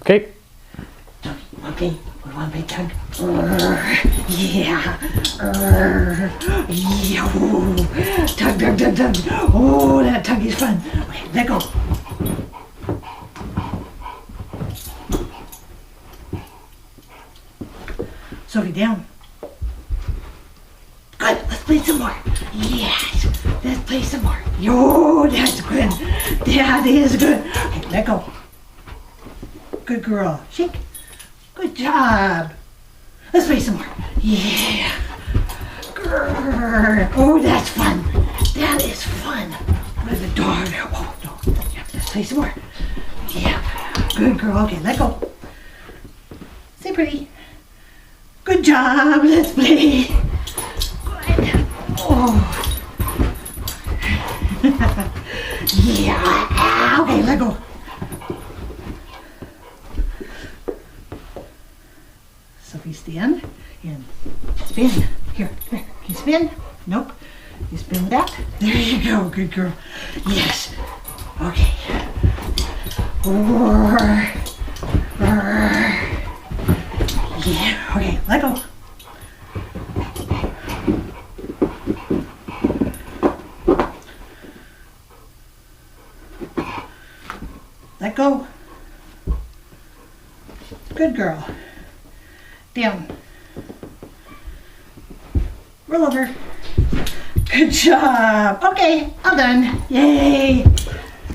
Okay. Okay, we want a big tug. Yeah. Yeah. Ooh. Tug, tug, tug, tug. Oh, that tug is fun. Okay, let go. Sophie, down. Good, let's play some more. Yes, let's play some more. Yo, that's good. That is good. Okay, let go. Good girl. Shake. Good job. Let's play some more. Yeah. Grrr. Oh, that's fun. That is fun. With the dog. Oh, no. Yeah, let's play some more. Yeah. Good girl. Okay, let go. Stay pretty. Good job. Let's play. Good. Oh. Yeah. Okay, let go. Sophie, stand and spin. Here. Can you spin? Nope. You spin with that. There you go. Good girl. Yes. Okay. Yeah. Okay. Let go. Let go. Good girl. Down. Roll over. Good job. Okay, all done. Yay.